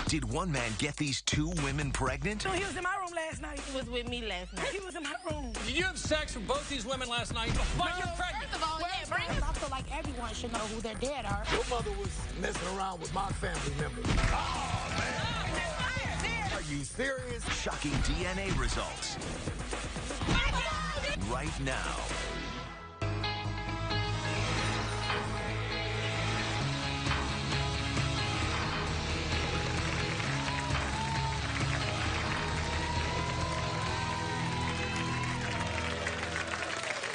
Did one man get these two women pregnant? No, he was in my room last night. He was with me last night. He was in my room. Did you have sex with both these women last night? Why you're pregnant? First of all, yeah, bring it. I feel like everyone should know who their dad are. Your mother was messing around with my family members. Oh, man. Are you serious? Shocking DNA results. Right now.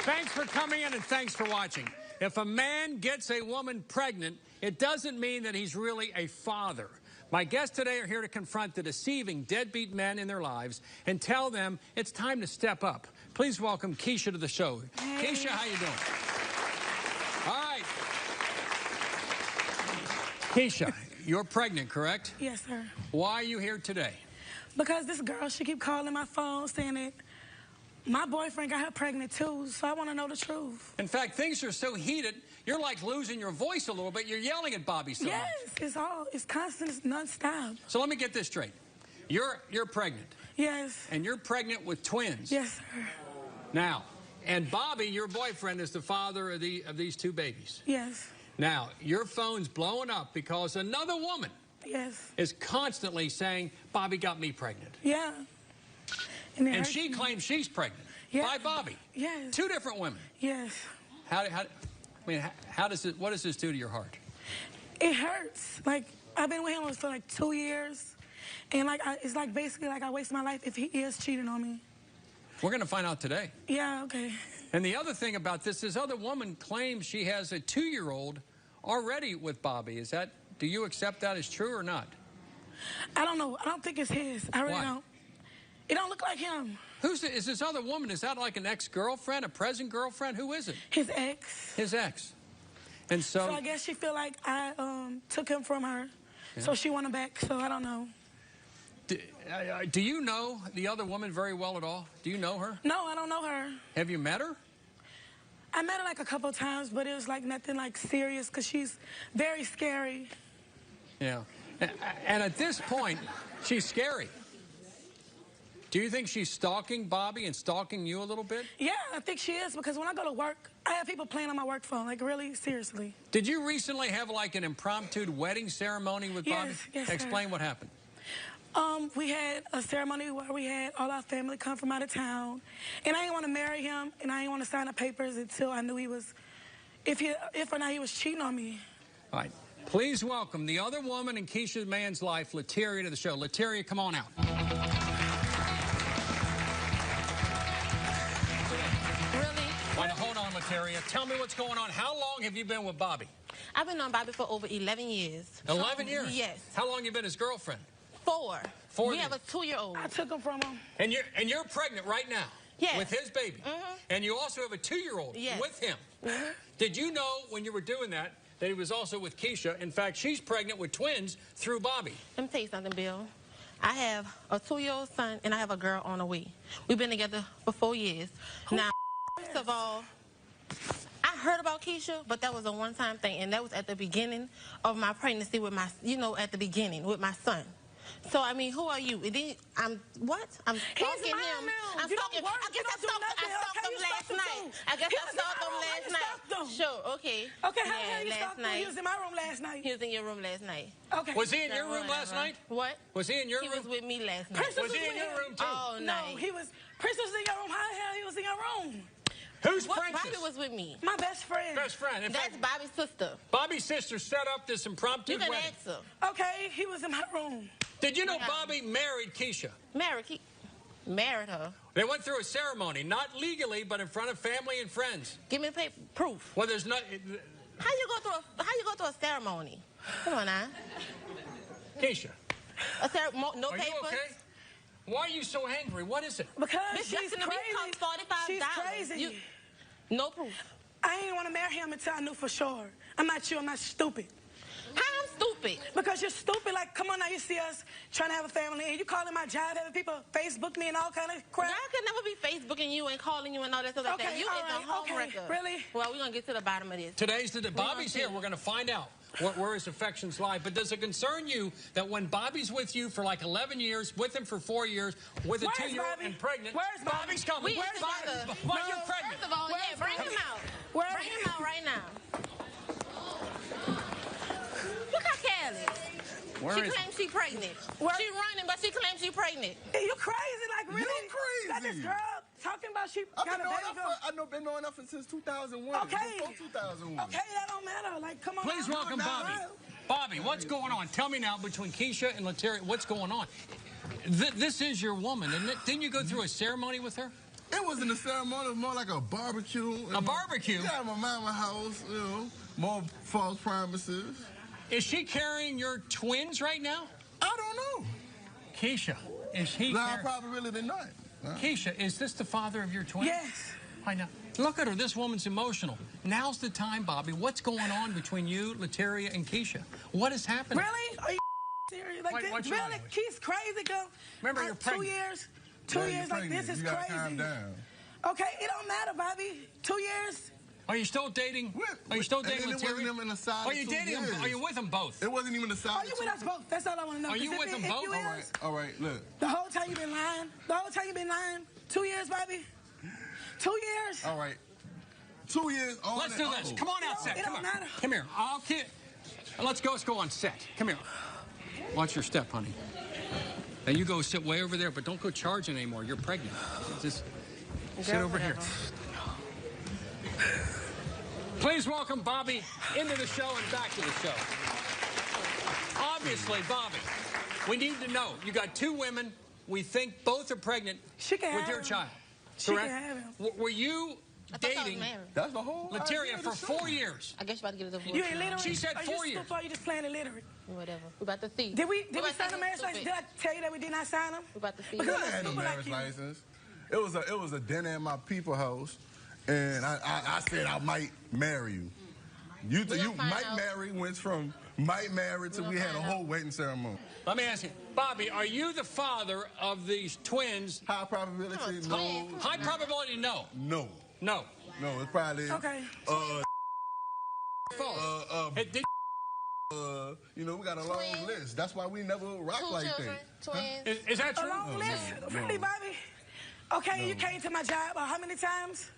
Thanks for coming in and thanks for watching. If a man gets a woman pregnant, it doesn't mean that he's really a father. My guests today are here to confront the deceiving deadbeat men in their lives and tell them it's time to step up. Please welcome Keisha to the show. Hey. Keisha, how you doing? All right. Keisha, you're pregnant, correct? Yes, sir. Why are you here today? Because this girl, she keep calling my phone saying that my boyfriend got her pregnant too, so I want to know the truth. In fact, things are so heated, you're like losing your voice a little bit. You're yelling at Bobby so much. Yes, it's constant, it's nonstop. So let me get this straight. You're pregnant. Yes. And you're pregnant with twins. Yes, sir. Now, and Bobby, your boyfriend, is the father of these two babies. Yes. Now, your phone's blowing up because another woman is constantly saying, Bobby got me pregnant. Yeah. And she claims she's pregnant by Bobby. Yes. Two different women. Yes. What does this do to your heart? It hurts. Like, I've been with him for like 2 years. And like, it's like basically like I wasted my life if he is cheating on me. We're going to find out today. Yeah, okay. And the other thing about this other woman claims she has a 2-year-old already with Bobby. Do you accept that as true or not? I don't know. I don't think it's his. I really don't. It don't look like him. Is this other woman? Is that like an ex-girlfriend, a present girlfriend? Who is it? His ex. His ex. And so I guess she feel like I took him from her. Yeah. So she want him back. So I don't know. Do you know the other woman very well at all? Do you know her? No, I don't know her. Have you met her? I met her like a couple of times, but it was like nothing like serious because she's very scary. Yeah. And at this point, she's scary. Do you think she's stalking Bobby and stalking you a little bit? Yeah, I think she is, because when I go to work, I have people playing on my work phone, like really seriously. Did you recently have like an impromptu wedding ceremony with Bobby? Yes, Explain what happened. We had a ceremony where we had all our family come from out of town, and I didn't want to marry him, and I didn't want to sign the papers until I knew he was, if or not he was cheating on me. All right. Please welcome the other woman in Keisha Mann's life, Lateria, to the show. Lateria, come on out. Hold on, Lateria. Tell me what's going on. How long have you been with Bobby? I've been on Bobby for over 11 years. 11 years? Yes. How long have you been his girlfriend? 4. 4 we years. have a 2-year-old. I took him from him. And you're pregnant right now? Yes. With his baby? Mm-hmm. And you also have a 2-year-old with him? Mm-hmm. Did you know when you were doing that he was also with Keisha? In fact, she's pregnant with twins through Bobby. Let me tell you something, Bill. I have a 2-year-old son, and I have a girl on the way. We've been together for 4 years. Now, first of all, I heard about Keisha, but that was a one-time thing, and that was at the beginning of my pregnancy with my, at the beginning with my son. So, I mean, who are you? I'm stalking him. I'm stalking. I guess I stalked him last night. I guess I stalked him last night. Sure, okay. Okay, how you stalked him? He was in my room last night. He was in your room last night. Okay. Was he in your room last night? What? Was he in your room? He was with me last night. Was he in your room, too? Oh, no, Prince was in your room. How the hell he was in your room? Who's Princess? Bobby was with me. My best friend. Best friend. That's Bobby's sister. Bobby's sister set up this impromptu wedding. You can ask her. Okay, he was in my room. Did you know Bobby married Keisha? Married her. They went through a ceremony, not legally, but in front of family and friends. Give me proof. Well, there's not. How you go through a ceremony? Come on now. Keisha. No papers. You okay? Why are you so angry? What is it? Because she's crazy. She's crazy. No proof. I didn't want to marry him until I knew for sure. I'm not you. I'm not stupid. How I'm stupid? Because you're stupid. Like, come on now, you see us trying to have a family, and you calling my job, having people Facebook me and all kind of crap. I could never be Facebooking you and calling you and all that stuff like that. You is a homewrecker. Really? Well, we're going to get to the bottom of this. Today's the day. Bobby's here. We're going to find out where his affections lie. But does it concern you that when Bobby's with you for like 11 years, with him for 4 years, with a 2-year-old and pregnant, Where's Bobby? Bobby's coming. Where's Bobby? Why are you pregnant? First of all, yeah, bring him out. Bring him out right now. Look how careless. She claims she's pregnant. She running, but she claims she's pregnant. Hey, you crazy? Like, really? You crazy. That this girl talking about she got a baby girl. I've been knowing her since 2001. Okay. Before 2001. Okay, that don't matter. Like, come on. Please welcome Bobby. Bobby, what's going on? Tell me now, between Keisha and Lateria, what's going on? This is your woman, isn't it? Didn't you go through a ceremony with her? It wasn't a ceremony. It was more like a barbecue. A barbecue? Yeah, at my mama's house, you know, more false promises. Is she carrying your twins right now? I don't know. Keisha, is he No, probably not. Keisha, is this the father of your twins? Yes. I know. Look at her. This woman's emotional. Now's the time, Bobby. What's going on between you, Lateria, and Keisha? What is happening? Really? Are you serious? Like, What's this, wrong really? with you? She's crazy, girl. Remember, you're pregnant. 2 years? 2 years like this is you gotta crazy. calm down. Okay, it don't matter, Bobby. 2 years? Are you still dating? Are you still dating Lateria? It wasn't even a solid Are you dating him? Are you with them both? It wasn't even a solid. Are you with us both? That's all I want to know. Are you with them both? All right, look. The whole time you been lying? The whole time you been lying? 2 years, Bobby? 2 years? All right. 2 years on Let's do this. Come on out, set. It Come don't on. matter. Come here. Let's go on set. Come here. Watch your step, honey. Now you go sit way over there, but don't go charging anymore. You're pregnant. Just sit over here. Please welcome Bobby into the show and back to the show. Obviously, Bobby, we need to know. You got 2 women. We think both are pregnant with your child. She Correct? can have him. Were you dating That's the whole Lateria for 4 years? I guess you're about to get a divorce. You ain't literate? She said 4 years. Or you just playing illiterate? Whatever. We're about to see. Did we sign a marriage license? Did I tell you that we did not sign them? We're about to see. Because I had a marriage license. It was a dinner at my people's house, and I said I might marry you. You might marry went from might marry to we had a whole wedding ceremony. Let me ask you, Bobby, are you the father of these twins? High probability, no. High probability, no. No. No. No, it's probably Okay. False. You know, we got a long list. That's why we never rock like that. Twins. Is that true? A long list? Really, Bobby? Okay, you came to my job how many times?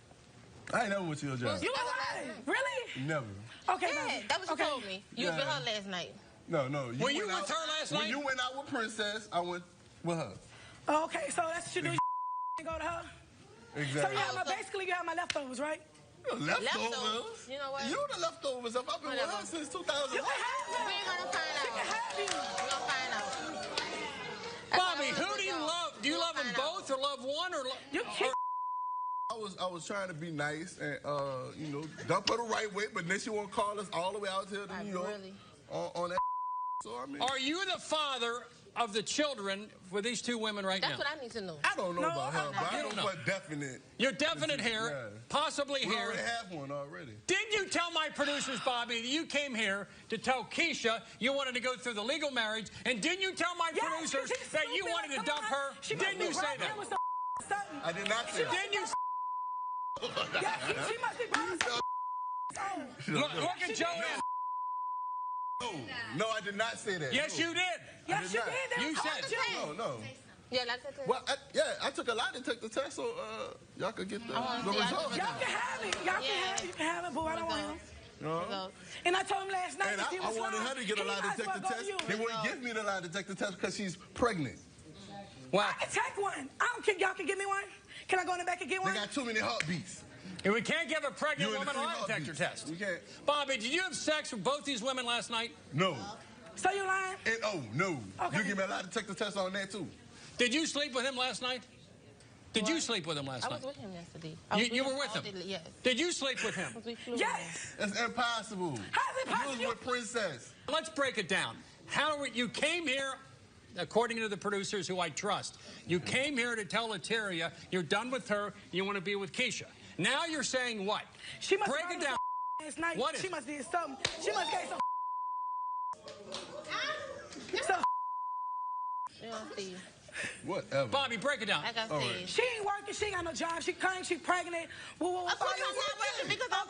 I ain't never went to your job. You lied. Really? Never. Okay, Yeah, Bobby. that was what you told me. You was with her last night. No. Were you with her last night? When you went out with Princess, I went with her. Okay, so that's what you do. You go to her? Exactly. So basically you have my leftovers, right? Leftovers? You know what? You the leftovers. I've been with her since 2001. You can have them. We're gonna find out. She can have you. We're gonna find out. Bobby, who do you love? Do you love them both or love one or I was trying to be nice and you know, dump her the right way, but then she won't call us all the way out here to New York on that. So I mean, are you the father of the children for these 2 women right now? That's what I need to know. I don't know about her, but I don't know know. for definite. You're definite here, Yeah. possibly We here. already have one already. Did you tell my producers, Bobby, that you came here to tell Keisha you wanted to go through the legal marriage? And didn't you tell my producers that you wanted to dump her? Didn't you say that? I did not say that. Didn't you? Yeah, she must be brought Look at Joanne. No, I did not say that. Yes, you did. Yes, you did. You said it. No. Yeah, like that. Well, I took a lot to take the test, so y'all could get the results. Y'all can have it. Y'all can have it. You can have it, boy. I don't want him. No. And I told him last night And that she was I wanted her to get a lie detector test. He wouldn't give me the lie detector test because she's pregnant. Well, I can take one. I don't care. Y'all can give me one. Can I go in the back and get one? They got too many heartbeats. and we can't give a pregnant You in woman the a lie female detector beat. test. You can't. Bobby, did you have sex with both these women last night? No. So you lying? And no. Okay. You give me a lie detector test on that too. Did you sleep with him last night? Did you sleep with him last I night? was with him yesterday. You were with him? Yes. Did you sleep with him? Yes. It's impossible. How's it possible? You was with Princess. Let's break it down. You came here, according to the producers who I trust, you came here to tell Lateria you're done with her, you want to be with Keisha. Now you're saying what? She must break it down. Last night. What is she must did something. She must get some. Yeah, Steve. Whatever. Bobby, break it down. Like I said. She ain't working. She ain't got no job. She claims she pregnant. Whoa. Of course I'm not working because I'm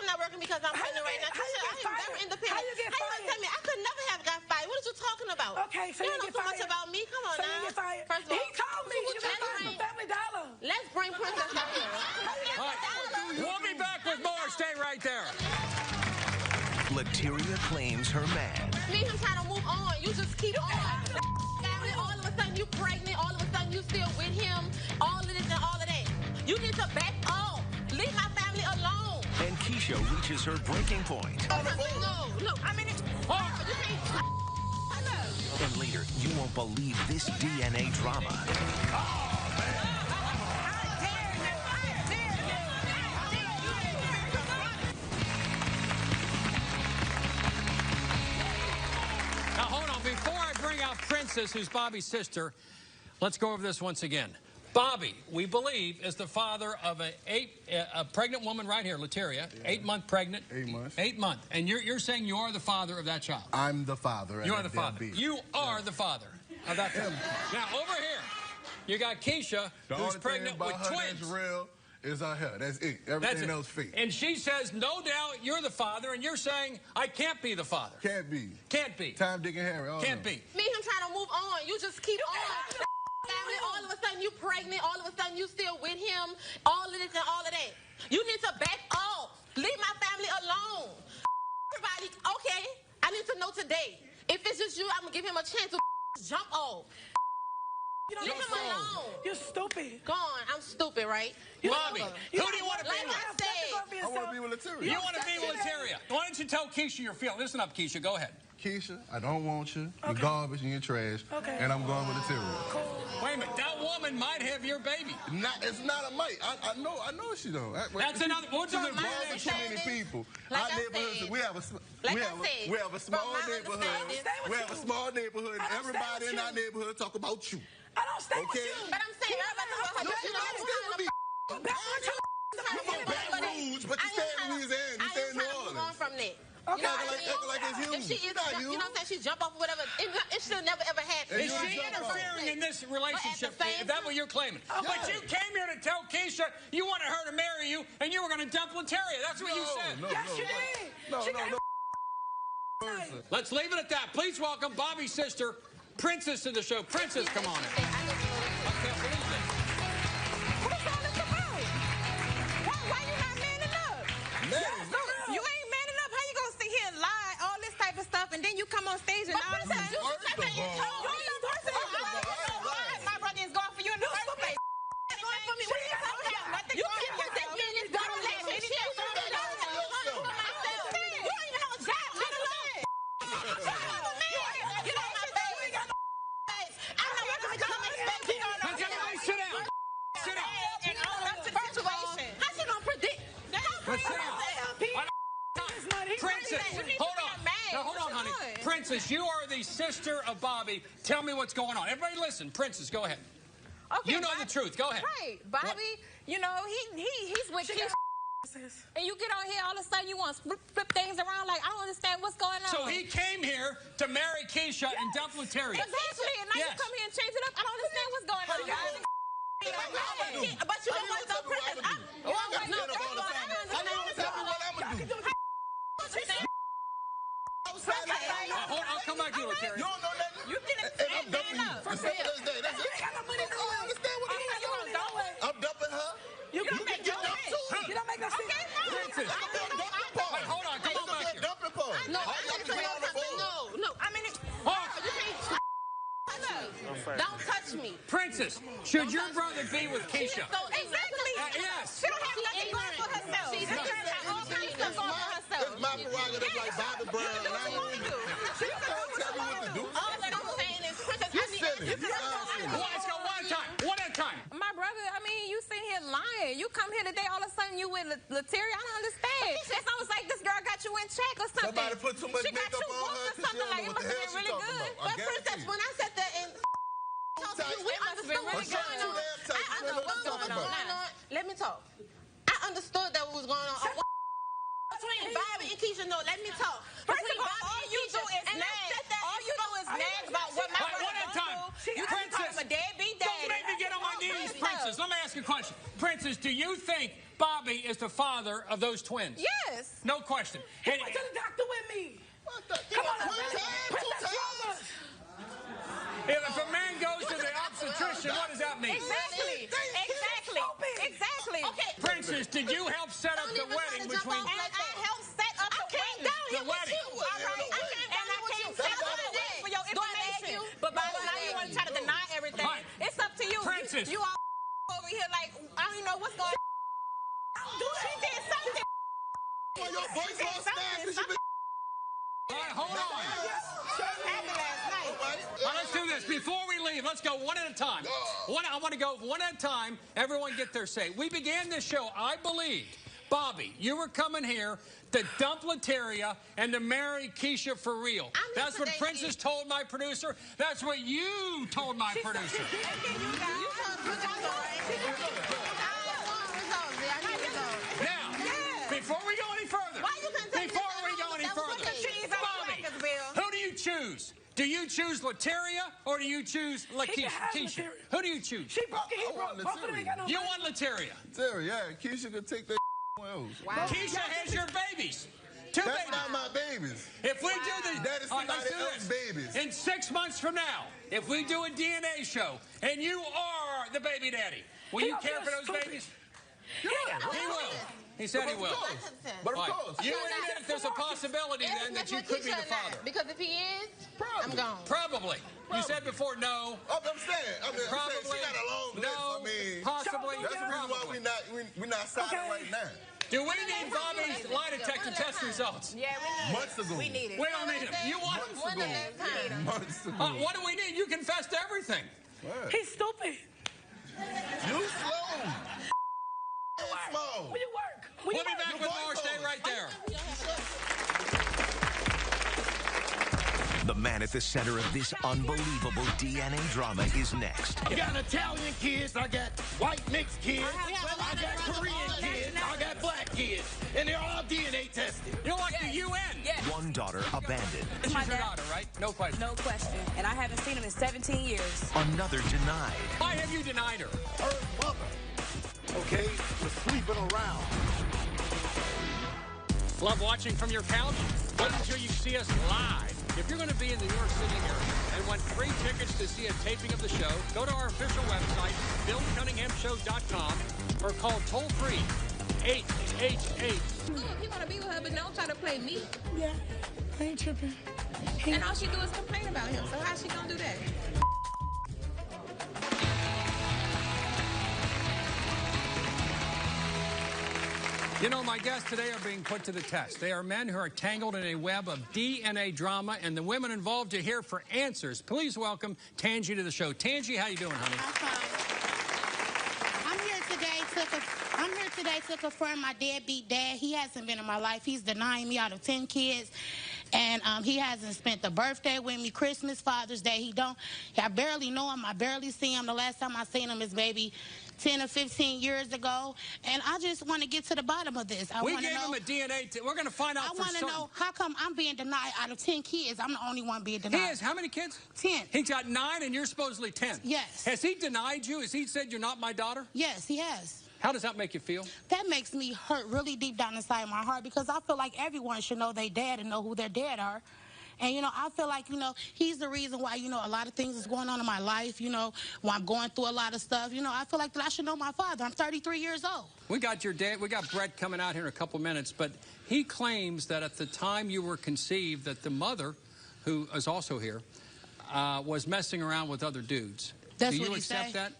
not working because I'm pregnant right now. I'm very independent. How you get fired? How you gonna tell me? I could never have got fired. What are you talking about? Okay, so you you don't get know too fired. much about me. Come on So now. you get fired. First of all, He told me you got fired from Family Dollar. Let's bring Princess up here. All right. We'll be back with more. Stay right there. Lateria claims her man. Me and him trying to move on. You just keep on. All of a sudden you pregnant. All of a sudden you still with him. All of this and all of that. You need to back off. Leave my family alone. And Keisha reaches her breaking point. No. I mean, you can't. And later, you won't believe this DNA drama. Now, hold on. Before I bring out Princess, who's Bobby's sister, let's go over this once again. Bobby, we believe, is the father of a pregnant woman right here, Lateria, 8-month pregnant. 8 months. 8 months. And you're saying you are the father of that child? I'm the father. You are the father. You are the father of that child. Now, over here, you got Keisha, who's pregnant with twins. That's real is her hair. That's it. Everything else fake. And she says, no doubt, you're the father, and you're saying, I can't be the father. Can't be. Can't be. Tom, Dick, and Harry. Can't be. Me and him trying to move on. You just keep on. Family, all of a sudden you pregnant. All of a sudden you still with him. All of this and all of that. You need to back off. Leave my family alone. Everybody, okay, I need to know today. If it's just you, I'm going to give him a chance to jump off. Leave him alone. You're stupid. Go on. I'm stupid, right? Bobby, who do you want to be Like with? I said. I want to be with Lateria. You want to be with Lateria. Why don't you tell Keisha your feelings? Listen up, Keisha. Go ahead. Keisha, I don't want you. You're garbage and you're trash. Okay. And I'm going with Lateria. Wait a minute. That woman might have your baby. It's not a might. I know she don't. That's another. What's She's another involved with too many people. Like Our I neighborhood, said. we have a small neighborhood. We have a small neighborhood, and everybody in our neighborhood talk about you. I don't stay with you. But I'm saying everybody No, you don't stay with me. You're from Baton Rouge, but you stay in Louisiana. You stay in New Orleans. From that. Okay. You know what I mean? Acting like it's huge. If she is, Not you know what I'm saying? She jump off or whatever. It should never ever happen. And Is you she don't jump interfering in this relationship? But at the same Is that what you're claiming? But you came here to tell Keisha you wanted her to marry you, and you were going to dump Lateria. That's what you said. Yes, you did. No. Let's leave it at that. Please welcome Bobby's sister, Princess, to the show. Princess, come on in. I can't believe this. What's all this about? Why you not manning up? You ain't manning up. How you gonna sit here and lie, all this type of stuff, and then you come on stage and all of a sudden my brother is going for you in the first place. Going for me. What are you talking about? You can't put that man in this dumb relationship. You don't even have a job. Let alone. Get on my face. I'm not going to come expect you on Hey, sit down. Sit down. First of all, How's she gonna predict? Let's sit down. Princess, hold on. Now, hold on, honey. Princess, you are the sister of Bobby. Tell me what's going on. Everybody listen. Princess, go ahead. okay, You know the truth. Go ahead. Right. Bobby, you know, he's with Keisha. And you get on here, all of a sudden you want to flip things around. Like, I don't understand what's going on. So he came here to marry Keisha and dump Lateria. Exactly. And now you come here and change it up. I don't understand what's going on. But you know what, though, Princess? I'll come back to you, Lateria. You don't know nothing. You didn't And I'm dumping you. It's simple as that. That's it. I understand what it is. I'm dumping her. You can get dumped too. You don't make no sense. Princess. I'm the dumping part. Wait, hold on. Come on back here. Dumping part. No, All y'all can be on the phone. no. I mean, Don't touch me. Princess, should your brother be with Keisha? So exactly. Yes. She don't have nothing going for herself. She's all kinds of stuff going for herself. It's my prerogative like Bobby Brown. And I ain't She can do what tell me what to do. all that I'm saying is, Princess, You silly. You sound silly. Let's go one at a time. One at a time. My brother, I mean, you sitting here lying. You come here today, all of a sudden you with Lateria. I don't understand. It's almost like this girl got you in check or something. Somebody put too much She got makeup you on whooped her or 'cause she something. don't Like, know it what must the have hell been she really talking good. about. I but guarantee Princess, you. when I said that and talked to you, we understood what was going on. I I know what's going on. Let me talk. I understood that what was going on. Between Bobby and Keisha, no, let me talk. First of all you do is nag. All you do is nag about what my One brother at a time. goes through. You talking Princess, about me ask you a question. Princess, do you think Bobby is the father of those twins? Yes. No question. He went to the doctor with me. Come on, Princess. If a man goes to the obstetrician, what does that mean? Exactly. Okay. Princess, did you help set up the wedding between... And I helped set up the wedding. All right. And I came set up the wedding for your information. But by now you want to try to deny everything. Right. It's up to you. Princess. You all over here like, I don't even know what's going on. She did something. Your voice all snapped because you been... All right, hold on. Well, let's do this. Before we leave, let's go one at a time. I want to go one at a time. Everyone get their say. We began this show, I believed, Bobby, you were coming here to dump Lateria and to marry Keisha for real. That's what Princess told my producer. That's what you told my producer. Now, before we go any further, Bobby, who do you choose? Do you choose Lateria or do you choose Keisha? Who do you choose? She broke it. He broke it. You want Lateria? Lateria, yeah. Keisha could take that else. Wow. Keisha has your babies. Two That's babies. not my babies. If we do the... That is somebody else's babies. In 6 months from now, if we do a DNA show and you are the baby daddy, will you care for those babies? He will. He said he will. But of course. You admit if there's a possibility then that you could be the father. Because if he is, I'm gone. Probably. You said before no. I'm saying. Probably. She got a long list. No. I mean, Possibly. that's the reason why we're not signing right now. Do we need Bobby's lie detector test results? Yeah, we need Months ago. We need it. We don't need them. You want them? Months ago. What do we need? You confessed everything. What? He's stupid. You slow. Small. Will you work? We'll be back with more. Stay right there. The man at the center of this unbelievable DNA drama is next. I got Italian kids, I got white mixed kids, I got Korean kids, I got black kids, and they're all DNA tested. You're like the UN. Yes. One daughter abandoned. This is your daughter, right? No question. No question. And I haven't seen him in 17 years. Another denied. Why have you denied her? Her mother, okay, was sleeping around. Love watching from your couch? Wait until you see us live. If you're going to be in the New York City area and want free tickets to see a taping of the show, go to our official website, BillCunninghamShow.com, or call toll-free 888. Look, he want to be with her, but don't try to play me. Yeah, I ain't tripping. And all she do is complain about him. So how's she gonna do that? You know, my guests today are being put to the test. They are men who are tangled in a web of DNA drama, and the women involved are here for answers. Please welcome Tangi to the show. Tangi, how you doing, honey? I'm here today to confirm my deadbeat dad. He hasn't been in my life. He's denying me out of 10 kids. And he hasn't spent the birthday with me, Christmas, Father's Day. I barely know him. I barely see him. The last time I seen him is maybe 10 or 15 years ago. And I just want to get to the bottom of this. We gave him a DNA. We're going to find out for certain. I want to know, how come I'm being denied out of 10 kids? I'm the only one being denied. He has how many kids? 10. He's got 9 and you're supposedly 10. Yes. Has he denied you? Has he said you're not my daughter? Yes, he has. How does that make you feel? That makes me hurt really deep down inside my heart because I feel like everyone should know their dad and know who their dad are. And, you know, I feel like, you know, he's the reason why, you know, a lot of things is going on in my life, you know, why I'm going through a lot of stuff. You know, I feel like that I should know my father. I'm 33 years old. We got your dad. We got Brett coming out here in a couple minutes, but he claims that at the time you were conceived that the mother, who is also here, was messing around with other dudes. That's Do what you he accept say. that?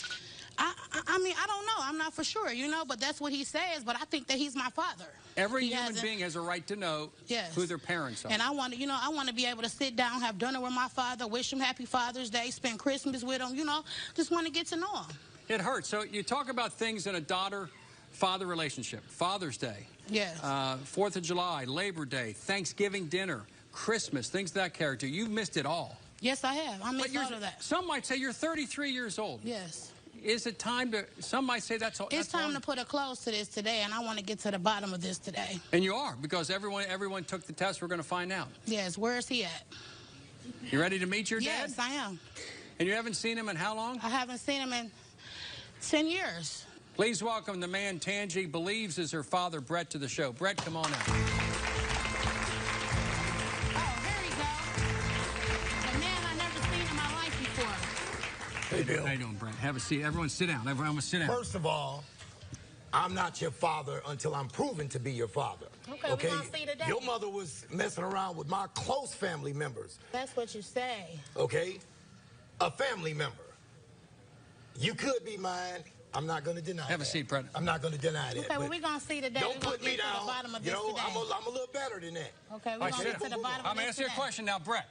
I mean, I don't know. I'm not for sure, you know, but that's what he says. But I think that he's my father. Every human being has a right to know who their parents are. And I want to, you know, I want to be able to sit down, have dinner with my father, wish him Happy Father's Day, spend Christmas with him, you know, just want to get to know him. It hurts. So you talk about things in a daughter-father relationship. Father's Day. Yes. 4th of July, Labor Day, Thanksgiving dinner, Christmas, things of that character. You've missed it all. Yes, I have. I missed all of that. Some might say you're 33 years old. Yes. Is it time to, some might say that's all. It's time to put a close to this today, and I want to get to the bottom of this today. And you are, because everyone took the test. We're going to find out. Yes, where is he at? You ready to meet your dad? Yes, I am. And you haven't seen him in how long? I haven't seen him in 10 years. Please welcome the man Tangi believes is her father, Brett, to the show. Brett, come on out. Oh, there you go. The man I never seen in my life before. Hey, Bill. How you doing, Brett? Have a seat. Everyone sit down. Everyone sit down. First of all, I'm not your father until I'm proven to be your father. Okay, we're gonna see today. Your mother was messing around with my close family members. That's what you say. Okay? A family member. You could be mine. I'm not going to deny that. Have a seat, Brett. I'm not going to deny that. Okay, well, we're going to see today. Don't put me To the down. bottom of You this know, today. I'm a little better than that. Okay, we're going to get to the bottom I'm of this asking you a today. question now, Brett.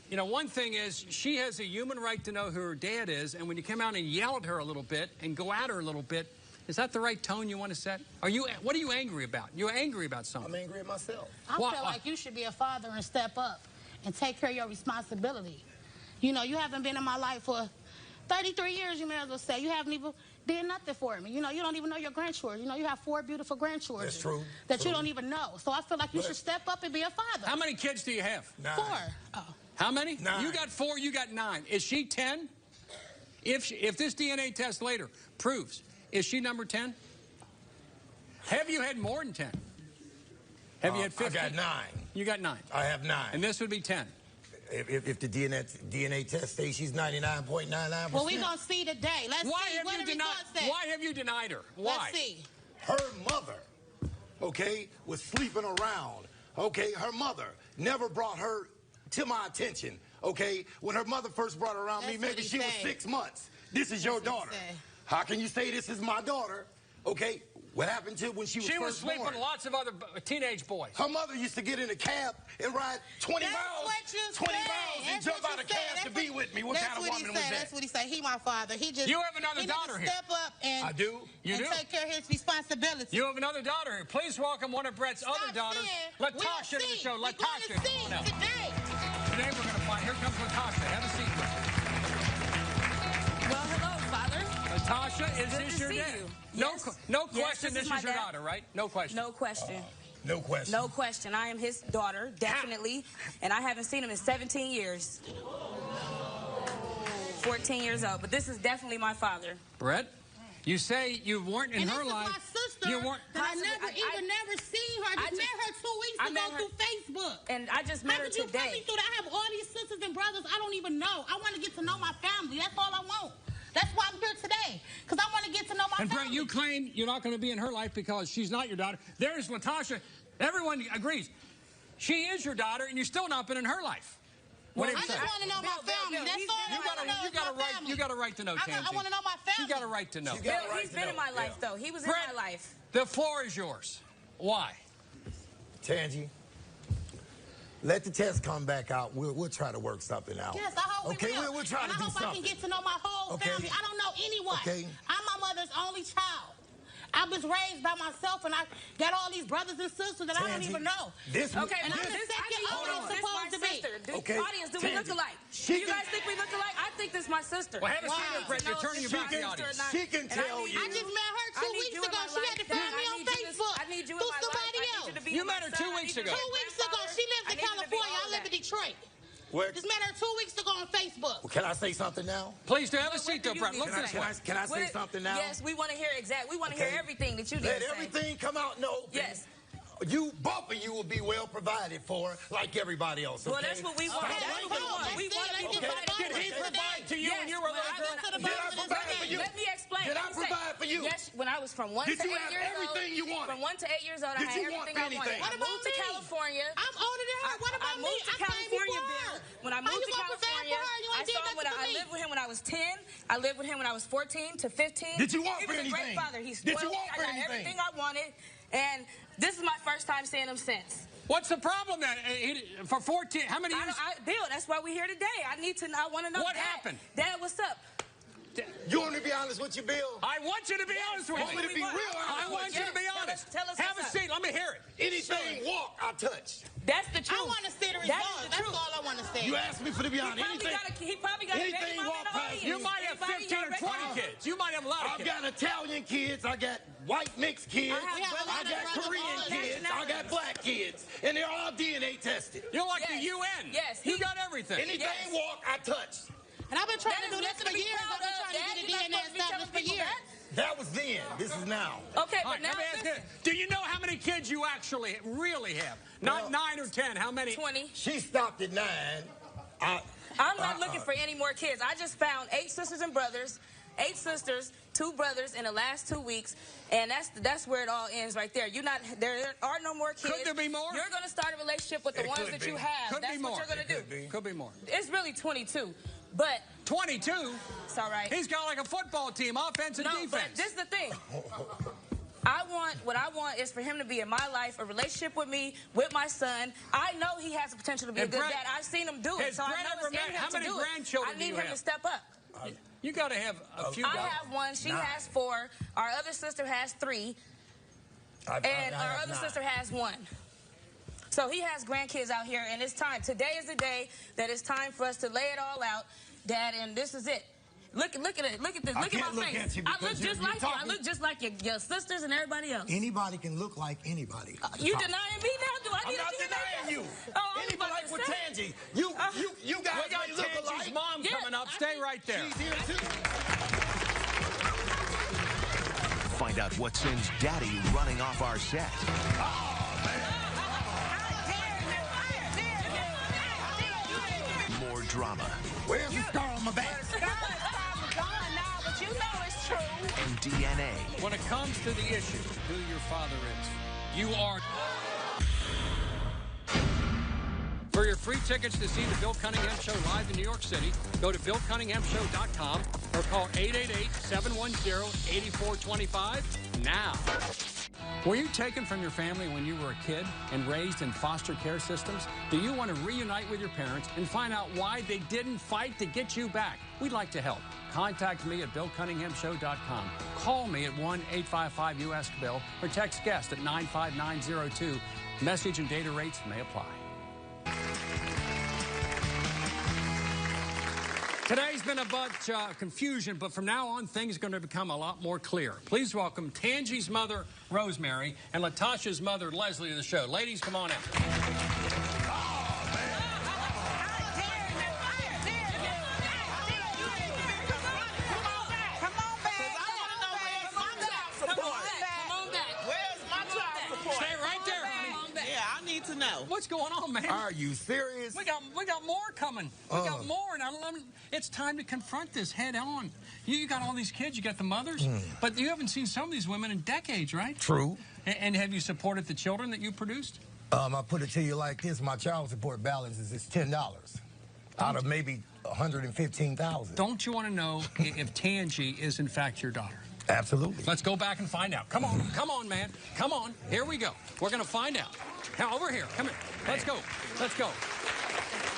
You know, one thing is she has a human right to know who her dad is, and when you come out and yell at her a little bit and go at her a little bit, is that the right tone you want to set? What are you angry about? You're angry about something. I'm angry at myself. I feel like you should be a father and step up and take care of your responsibility. You know, you haven't been in my life for 33 years, you may as well say. You haven't even did nothing for me. You know, you don't even know your grandchildren. You know, you have 4 beautiful grandchildren. That's true. That you don't even know. So I feel like you should step up and be a father. How many kids do you have? 9. 4. Oh. How many? 9. You got 4, you got 9. Is she 10? If this DNA test later proves, is she number 10? Have you had more than 10? Have you had 15? I got 9. You got 9. I have 9. And this would be 10. If the DNA test says she's 99.99%. Well, we're going to see today. Let's Why see. have What you the denied? results say? Why have you denied her? Why? Let's see. Her mother, okay, was sleeping around. Okay, her mother never brought her to my attention. Okay, when her mother first brought her around me, maybe she was 6 months. This is your daughter. How can you say this is my daughter? Okay, what happened to when she was She was first born? sleeping with lots of other teenage boys. Her mother used to get in a cab and ride 20 That's miles, what you 20 say. miles and That's jump what out of you cab say. to That's be with me. What That's kind of what woman he was said. that? That's what he said. He my father. He just You have another daughter he here. Step up and I do. You and do. take care of his responsibilities. You have another daughter here. Please welcome one of Brett's other daughters, Latasha, to the show. Latasha, come on out. Today we're going to find. Here comes Latasha. Have a seat, Brett. Well, hello, Father. Latasha, is Good this to your see dad? you. No, Yes. no Yes, question. this This is is my your dad. daughter, right? No question. No question. No question. No question. I am his daughter, definitely. And I haven't seen him in 17 years. 14 years old. But this is definitely my father. Brett, you say you weren't in And her this life. is my sister You weren't. that I never seen her. I just met her 2 weeks ago through Facebook. And I just met her How could you put today. me through that? I have all these sisters and brothers I don't even know. I want to get to know my family. That's all I want. That's why I'm here today, because I want to get to know my And family. Brett, you claim you're not going to be in her life because she's not your daughter. There's Latasha. Everyone agrees. She is your daughter, and you've still not been in her life. Well, I just want to know my family. That's all I want to know. You got a right to know, Tansy. I want to know my family. You got a right to know. Bill, he's been in my life, though. He was Brett, in my life. The floor is yours. Why? Tangi, let the test come back out. We'll try to work something out. Yes, I hope okay, we will. we'll try and to do I hope something. I can get to know my whole Okay. family. I don't know anyone. Okay. I'm my mother's only child. I was raised by myself, and I got all these brothers and sisters that I don't even know. This, Okay, and I'm the this, second oldest this supposed my to be. sister. Okay, Audience, do we look Tangi, alike? she Do you can- guys think we look alike? I think this is my sister. Well, have a seat, Brett. You're turning your back to the audience. She can tell you. I just met her 2 weeks ago. She had to find me on Facebook I need you through in my somebody life. else. I need you to be You my met her son. 2 I weeks need you to ago. be 2 my weeks ago. grandfather. She lives I in need you to be California. all I live that. in Detroit. Where, Just met her 2 weeks ago on Facebook. can I say something now? Please do. Have a seat, though, do you Brett. need Look to this say? way. Can I say What- something now? Yes, we want to hear We want to Okay. hear everything that you need Let to say. everything come out in the open. Yes. You, both of you will be well provided for like everybody else. Okay? Well, that's what we want. Okay, That's what we want. let's We see. want to be Let's get provided to the Did for. he bottom of provide to you Yes, when you were a when little I girl? got to the Did I bottom of this provide for game. you? Let me explain. Did I Let me say- provide for you? Yes, when I was from 1 Did to you 8 have years old. everything you wanted? From 1 to 8 years old, I Did had you want everything I wanted. anything? What I about moved to me? California. I'm older than her. What about I me? moved to I came California, before Bill. her. When I How moved you to gonna provide California, for her? You I ain't did saw him when nothing for I me. lived with him when I was 10. I lived with him when I was 14 to 15. Did you want he for was anything? a great father. He's Did you spoiled me. want for I got anything? everything I wanted, and this is my first time seeing him since. What's the problem then? For 14, how many years? Bill, that's why we're here today. I want to know. What Dad, happened? Dad, what's up? You want me to be honest with you, Bill? I want you to be honest with Want me. me to be real honest I want with you you? to be honest. Tell us Have a what's up. seat. Let me hear it. Anything walk, I touch. That's the truth. I want to see the That results. is the That's truth. all I want to see. You asked me for to be honest. He probably got a baby anything mama walk in the past audience. You might have Anybody 15 or already 20 know? kids. You might have a lot of I've kids. got Italian kids. I got white mixed kids. I have I brothers got of Korean all kids. I got black kids. And they're all DNA tested. You're like Yes. the UN. Yes. You got everything. Anything walk, I touch. And I've been trying That to is do this nothing for to be years. proud I've been of, trying to Dad. get a You're not DNA supposed to be telling established for people years. that. That was then. This is now. Okay, All right, but now let me ask listen. this. Do you know how many kids you actually really have? Not 9 or 10. How many? 20. She stopped at 9. I'm not looking for any more kids. I just found 8 sisters and brothers, 8 sisters, 2 brothers in the last 2 weeks, and that's where it all ends right there. There are no more kids. Could there be more? You're going to start a relationship with the ones that you have. Could that's be more. what you're going to do. Could be more. It's really 22, but 22? it's all right. He's got like a football team, offense and defense. But this is the thing. What I want is for him to be in my life, a relationship with me, with my son. I know he has the potential to be a good dad. I've seen him do it, so I know it's in him to do it. How many grandchildren I need do you him have? to step up. You got to have a few. I have 1. She has 4. Our other sister has 3. And our other sister has 1. So he has grandkids out here, and it's time. Today is the day that it's time for us to lay it all out, Dad, and this is it. Look at it. Look at this. Look at my face. I look just like you. I look just like your sisters and everybody else. Anybody can look like anybody. You denying me now? Do I need I'm not denying you. Oh, Anybody like with Tangi. You guys We got look Tangi's alike. mom coming up. Stay right there. She's here too. Find out what sends Daddy running off our set. More drama. Where's the scar on my back? And DNA. When it comes to the issue of who your father is, you are. For your free tickets to see the Bill Cunningham Show live in New York City, go to BillCunninghamShow.com or call 888-710-8425 now. Were you taken from your family when you were a kid and raised in foster care systems? Do you want to reunite with your parents and find out why they didn't fight to get you back? We'd like to help. Contact me at BillCunninghamShow.com. Call me at 1-855-US-BILL or text guest at 95902. Message and data rates may apply. Today's been a bunch of confusion, but from now on, things are going to become a lot more clear. Please welcome Tangi's mother, Rosemary, and Latasha's mother, Leslie, to the show. Ladies, come on out. To know. What's going on, man? Are you serious? We got more coming. We got more, and it's time to confront this head on. You got all these kids, you got the mothers, but you haven't seen some of these women in decades, right? True. And have you supported the children that you produced? I put it to you like this: my child support balance is $10 out of maybe $115,000. Don't you want to know if Tangi is in fact your daughter? Absolutely. Let's go back and find out. Come on, man. Come on. Here we go. We're going to find out. Now, over here. Come here. Let's go.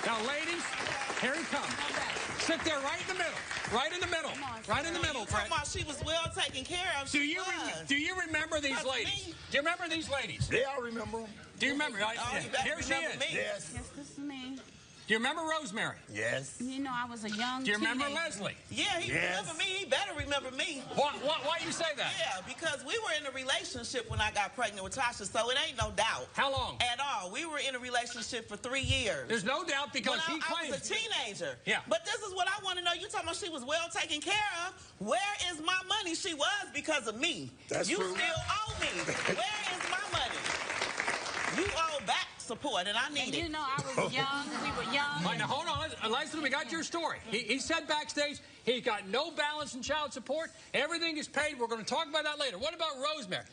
Now, ladies, here he comes. Sit there right in the middle. Right in the middle. Right in the middle, Fred. She was well taken care of. Do you remember these ladies? Do you remember these ladies? Yeah, I remember them. Do you remember? Here she is. Yes. Yes, this is me. Do you remember Rosemary? Yes. You know, I was a young Do you remember teenager. Leslie? Yeah, he remember me. He better remember me. Why you say that? Yeah, because we were in a relationship when I got pregnant with Tasha, so it ain't no doubt. How long? At all. We were in a relationship for 3 years. There's no doubt because he claims. I was a teenager. Yeah. But this is what I want to know. You talking about she was well taken care of. Where is my money? She was because of me. That's you true. You still owe me. Where is my money? You owe back support, and I need and it. You know, I was young. We were young. Right, now, hold on. Leslie, we got your story. He said backstage he got no balance in child support. Everything is paid. We're going to talk about that later. What about Rosemary?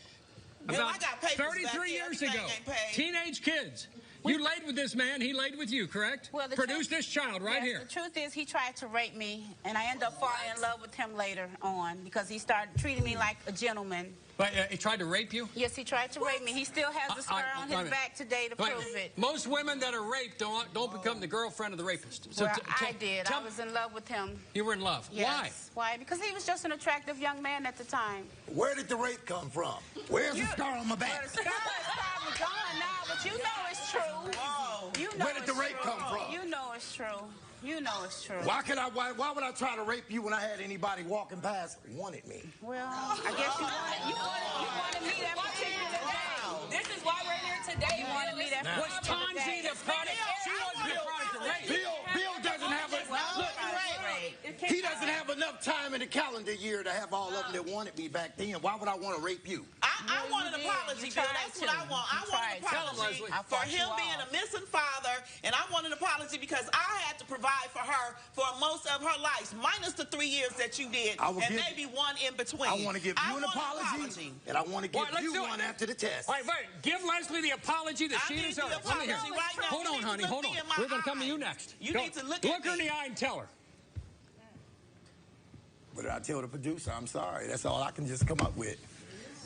Well, I got papers 33 years ago, teenage kids. You laid with this man. He laid with you, correct? Well, Produced this child right here. The truth is he tried to rape me, and I ended up falling in love with him later on because he started treating me like a gentleman. But he tried to rape you? Yes, he tried to rape me. He still has the scar on his back today to prove it. Most women that are raped don't become the girlfriend of the rapist. So well, I did. I was in love with him. You were in love. Yes. Why? Because he was just an attractive young man at the time. Where did the rape come from? Where's the scar on my back? Well, the scar is probably gone now, but you know it's true. Whoa. You know Where did the rape come from? You know it's true. You know it's true. Why would I try to rape you when I had anybody walking past wanted me? Well, I guess you wanted me that particular day. This is why we're here today. You wanted me that Was Tangi the product? She wasn't the product of rape. Bill doesn't have a... Look, He doesn't have enough time in the calendar year to have all of them that wanted me back then. Why would I want to rape you? I want an apology, Bill. That's what I want. I want an apology for him being a missing father, and I want an apology because I had to provide for her for most of her life, minus the 3 years that you did, and maybe one in between. I want to give you an apology, and I want to give you one after the test. Wait. Give Leslie the apology that she deserves. Let me hear. Hold on, honey. Hold on. We're going to come to you next. You need to look at her in the eye and tell her. What did I tell the producer? I'm sorry. That's all I can just come up with.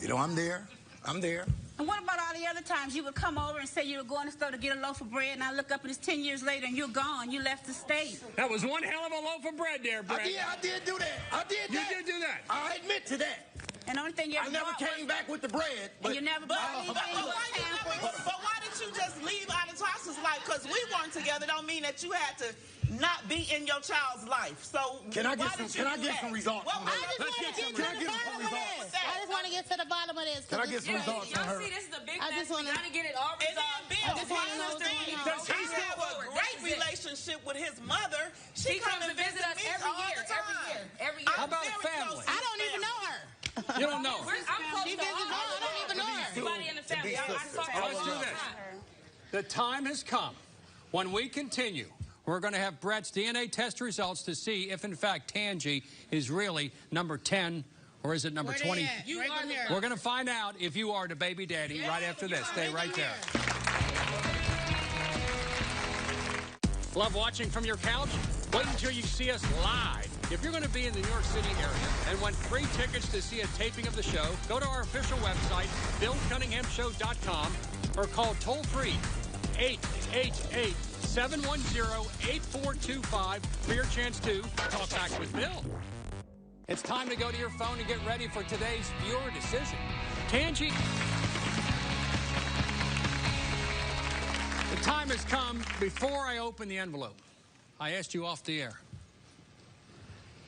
You know, I'm there. I'm there. And what about all the other times you would come over and say you were going to the store to get a loaf of bread, and I look up and it's 10 years later and you're gone. You left the state. That was one hell of a loaf of bread there, Brett. I did do that. I did that. You did do that. I admit to that. And the only thing you ever I never came back with the bread. And you never bought anything. But why did you just leave out of Tasha's life? Because we weren't together don't mean that you had to not be in your child's life. So can I get some results on her? I just want to get to the bottom of this. Can I get some results on her? See, this is a big mess. We got to get it all resolved. Bill, does he have a great relationship with his mother? She comes to visit us every year. How about family? I don't even know her. You don't know her. She visits her. I don't even know her. Everybody in the family. Let's do this. The time has come. When we continue, we're going to have Brett's DNA test results to see if, in fact, Tangi is really number 10 or is it number 20? We're going to find out if you are the baby daddy right after this. Stay right there. Love watching from your couch? Wait until you see us live. If you're going to be in the New York City area and want free tickets to see a taping of the show, go to our official website, BillCunninghamShow.com, or call toll-free 888-710-8425 for your chance to talk back with Bill. It's time to go to your phone and get ready for today's viewer decision. Tangi, the time has come. Before I open the envelope, I asked you off the air,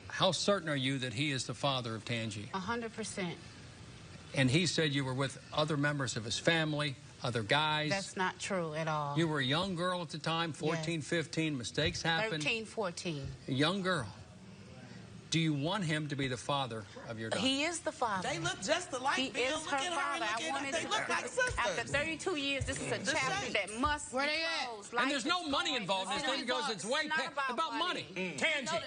how certain are you that he is the father of Tangi? 100%. And he said you were with other members of his family, other guys. That's not true at all. You were a young girl at the time, 14, 15, mistakes happened. 13, 14. A young girl. Do you want him to be the father of your daughter? He is the father. They look just alike. He is her father. They look like sisters. After 32 years, this is a chapter that must be closed. And there's no money involved in this thing because it's way about money. Tangi,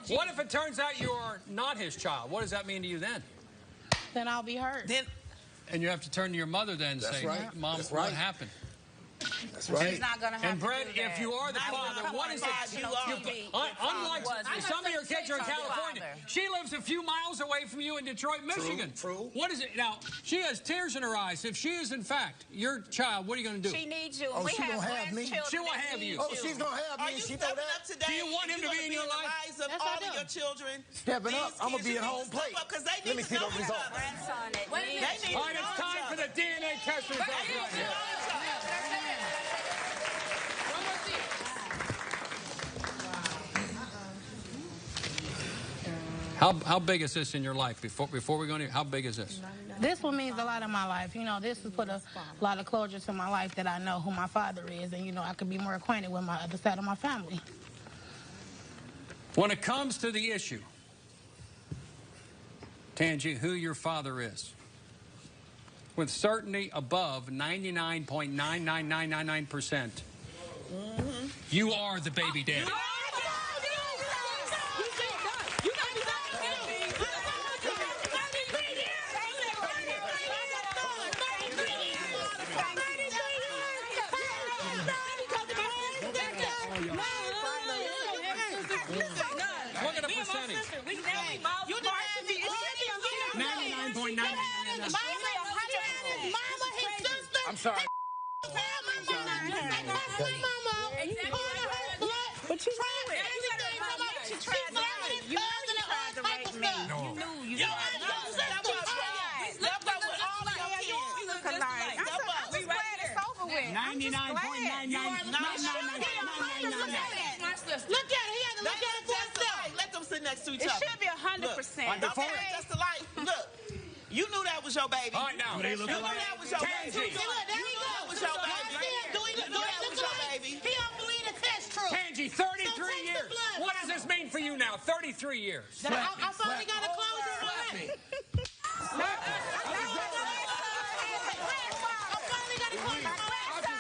what if it turns out you're not his child? What does that mean to you then? Then I'll be hurt. And you have to turn to your mother then and say, Mom, what happened? That's right. She's not gonna have and Brett, if you are the father, what is it? Unlike some of your kids are in California, she lives a few miles away from you in Detroit, Michigan. True. What is it? Now, she has tears in her eyes. If she is, in fact, your child, what are you going to do? She needs you. Oh, she gonna have me. She will have you. Oh, she's going to have me. Are you stepping up today? Do you want him to be in your life? Of all of your children. Stepping up. I'm going to be at home plate. Let me see those results. All right, it's time for the DNA test results right here. How big is this in your life? Before we go in, how big is this? This one means a lot in my life. You know, this has put a lot of closure to my life that I know who my father is, and, you know, I could be more acquainted with my other side of my family. When it comes to the issue, Tangi, who your father is, with certainty above 99.99999%, you are the baby daddy. Look at the percentage. 99.999. I'm sorry. But you Look at it. He had to look at it for himself. Let them sit next to each other. It should be 100%. Just alike. Look, you knew that was your baby. All right, now. You knew that was your baby. You knew that was your baby. He don't believe the test true. Tangi, 33 years. What does this mean for you now? now, 33 years. I finally got a closure on it.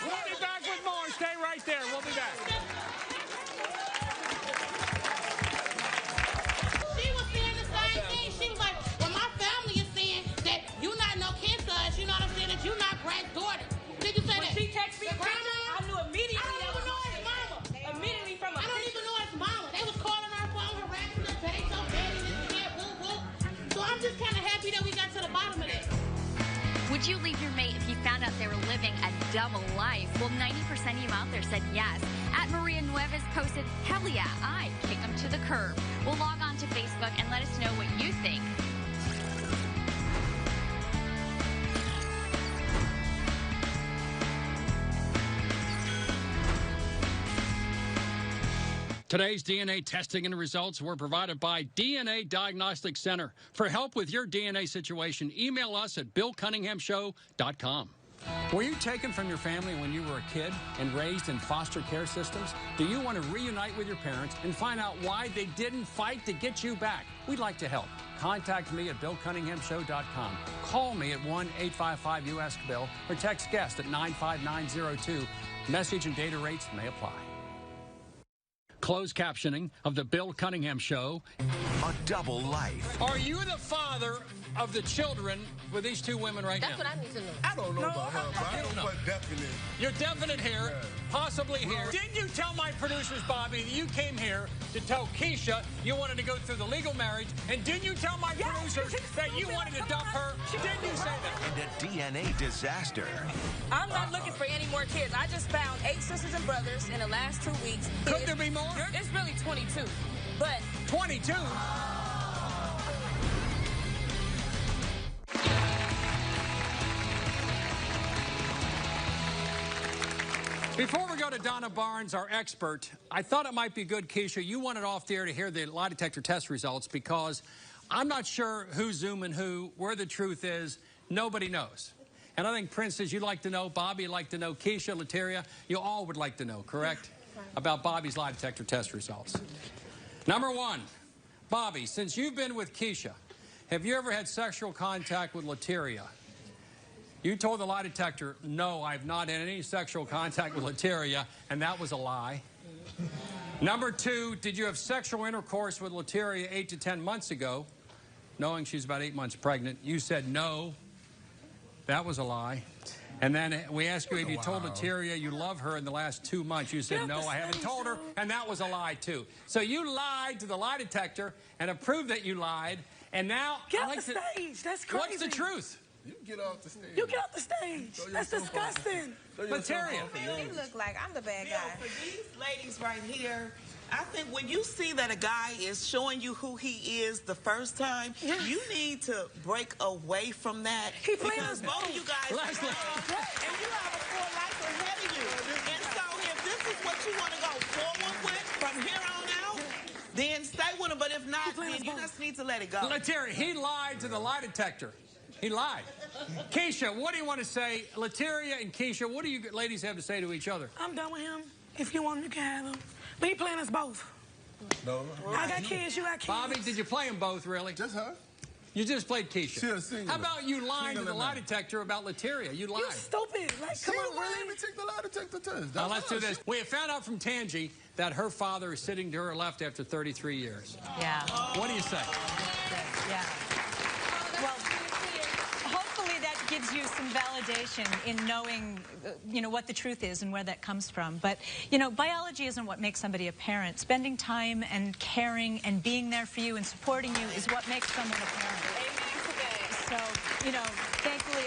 We'll be back with more. Stay right there. We'll be back. She was saying the same thing. She was like, well, my family is saying that you're not no kid to us. You know what I'm saying? That you're not Brad's daughter. Did you say that? When she texted me, I knew immediately. I don't even know his mama. Immediately from a I don't even know his mama. They was calling our phone, harassing us, they so bad, this and that, woo, woo. So I'm just kind of happy that we got to the bottom of that. Would you leave your mate if you found out they were living a double life? Well, 90% of you out there said yes. At Maria Nuevas posted, hell yeah, I'd kick them to the curb. Well, log on to Facebook and let us know what you think. Today's DNA testing and results were provided by DNA Diagnostic Center. For help with your DNA situation, email us at BillCunninghamShow.com. Were you taken from your family when you were a kid and raised in foster care systems? Do you want to reunite with your parents and find out why they didn't fight to get you back? We'd like to help. Contact me at BillCunninghamShow.com. Call me at 1-855-US-BILL or text guest at 95902. Message and data rates may apply. Closed captioning of the Bill Cunningham Show. A double life. Are you the father of the children with these two women right now? That's what I need to know. I don't know about her, but I know what definite. You're definite here, possibly here. Didn't you tell my producers, Bobby, that you came here to tell Keisha you wanted to go through the legal marriage? And didn't you tell my producers that you wanted to dump her? Didn't you say that? And a DNA disaster. I'm not looking for any more kids. I just found 8 sisters and brothers in the last 2 weeks. Could there be more? It's really 22. But 22? Before we go to Donna Barnes, our expert, I thought it might be good, Keisha, you wanted off the air to hear the lie detector test results because I'm not sure who's zooming who, where the truth is. Nobody knows. And I think, Princess, you'd like to know, Bobby, you'd like to know, Keisha, Lateria, you all would like to know, correct? About Bobby's lie detector test results. Number 1, Bobby, since you've been with Keisha, have you ever had sexual contact with Lateria? You told the lie detector, no, I've not had any sexual contact with Lateria, and that was a lie. Number 2, did you have sexual intercourse with Lateria 8 to 10 months ago, knowing she's about 8 months pregnant? You said no. That was a lie. And then we asked you if you told Lateria you love her in the last 2 months. You said, no, I haven't told her, and that was a lie, too. So you lied to the lie detector and have proved that you lied, and now... Get off the stage. That's crazy. What's the truth? You get off the stage. You get off the stage. That's disgusting. Lateria. You look like I'm the bad Bill, guy. for these ladies right here, I think when you see that a guy is showing you who he is the first time, you need to break away from that. Because both of you guys and you have a full life ahead of you. And so if this is what you want to go forward with from here on out, then stay with him. But if not, then you just need to let it go. Lateria, he lied to the lie detector. He lied. Keisha, what do you want to say? Lateria and Keisha, what do you ladies have to say to each other? I'm done with him. If you want him, you can have him. But he playing us both. No. I got kids, you got kids. Bobby, did you play them both, really? Just her. You just played Keisha. She a single. How about you lying to the lie detector about Lateria? You lied. You stupid. Like, come on, really? Let me take the lie detector test. Now, let's do this. We have found out from Tangi that her father is sitting to her left after 33 years. Yeah. What do you say? Yeah. Well, hopefully that gives you some validation in knowing, what the truth is and where that comes from. But, biology isn't what makes somebody a parent. Spending time and caring and being there for you and supporting you is what makes someone a parent. So, thankfully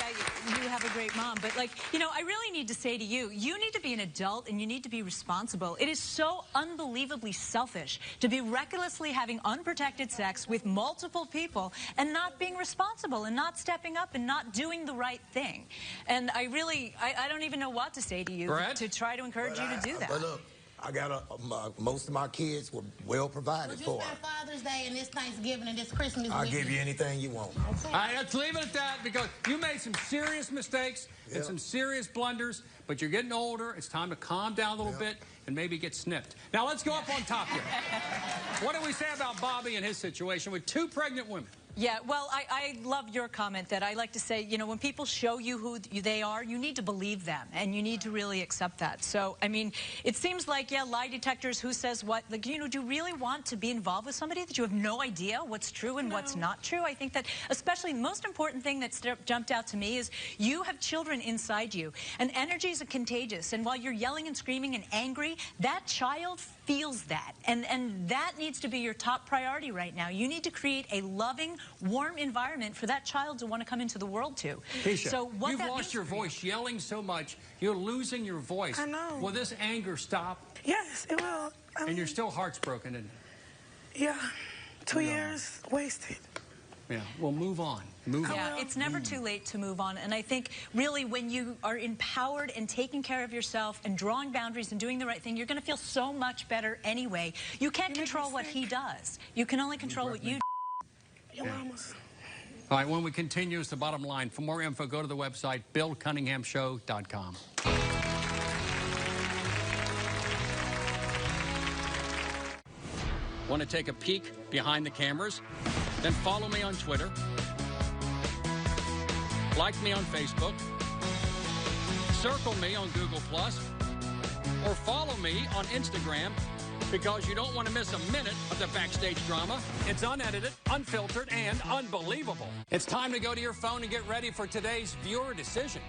you have a great mom. But, I really need to say to you, you need to be an adult and you need to be responsible. It is so unbelievably selfish to be recklessly having unprotected sex with multiple people and not being responsible and not stepping up and not doing the right thing. And I don't even know what to say to you to try to encourage you to do that. But look, I got most of my kids were well provided for. You spent Father's Day and this Thanksgiving and this Christmas I'll weekend. give you anything you want. All right, let's leave it at that because you made some serious mistakes and some serious blunders, but you're getting older. It's time to calm down a little bit and maybe get snipped. Now, let's go up on top here. What do we say about Bobby and his situation with 2 pregnant women? Yeah, well, I love your comment that I like to say, you know, when people show you who they are, you need to believe them, and you need to really accept that. So, I mean, it seems like, yeah, lie detectors, who says what, like, you know, do you really want to be involved with somebody that you have no idea what's true and what's not true? I think that especially the most important thing that's jumped out to me is you have children inside you, and energies are contagious, and while you're yelling and screaming and angry, that child feels that, and that needs to be your top priority right now. You need to create a loving, warm environment for that child to want to come into the world to. Keisha, so what you've lost your voice yelling so much, you're losing your voice. I know. Will this anger stop? Yes, it will. And you're still heartbroken, isn't it? Yeah, 2 years wasted. Yeah, well, move on. Move on. Yeah, it's never too late to move on. And I think really when you are empowered and taking care of yourself and drawing boundaries and doing the right thing, you're going to feel so much better anyway. You can't control what he does. You can only control what you do. Your mama's. All right, when we continue, is the bottom line. For more info, go to the website, BillCunninghamShow.com. Want to take a peek behind the cameras? Then follow me on Twitter, like me on Facebook, circle me on Google+, or follow me on Instagram, because you don't want to miss a minute of the backstage drama. It's unedited, unfiltered, and unbelievable. It's time to go to your phone and get ready for today's viewer decision.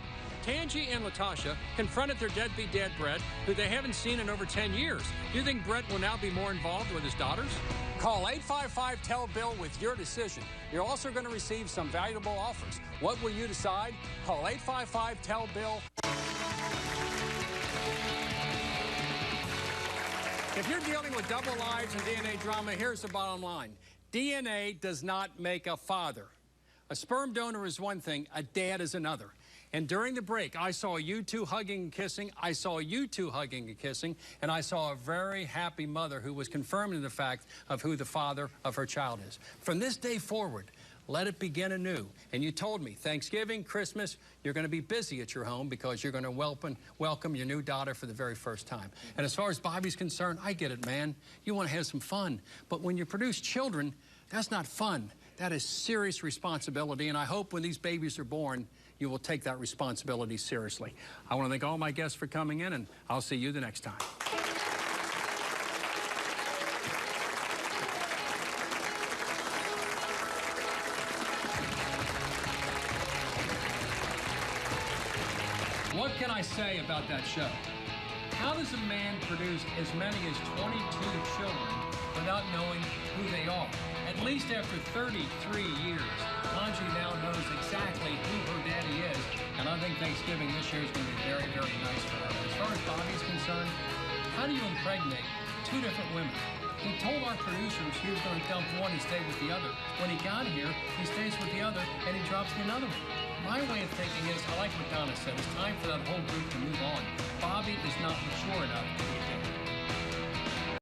Tangi and Latasha confronted their deadbeat dad, Brett, who they haven't seen in over 10 years. Do you think Brett will now be more involved with his daughters? Call 855-TELL-BILL with your decision. You're also going to receive some valuable offers. What will you decide? Call 855-TELL-BILL. If you're dealing with double lives and DNA drama, here's the bottom line. DNA does not make a father. A sperm donor is one thing, a dad is another. And during the break, I saw you two hugging and kissing, I saw you two hugging and kissing, and I saw a very happy mother who was confirming the fact of who the father of her child is. From this day forward, let it begin anew. And you told me, Thanksgiving, Christmas, you're going to be busy at your home because you're going to welcome your new daughter for the very first time. And as far as Bobby's concerned, I get it, man. You want to have some fun. But when you produce children, that's not fun. That is serious responsibility. And I hope when these babies are born, you will take that responsibility seriously. I want to thank all my guests for coming in, and I'll see you the next time. What can I say about that show? How does a man produce as many as 22 children without knowing who they are? At least after 33 years, Tangi now knows exactly who her daddy is, and I think Thanksgiving this year is going to be very, very nice for her. As far as Bobby's concerned, how do you impregnate 2 different women? He told our producers he was going to dump one and stay with the other. When he got here, he stays with the other, and he drops another one. My way of thinking is, I like what Donna said, it's time for that whole group to move on. Bobby is not mature enough to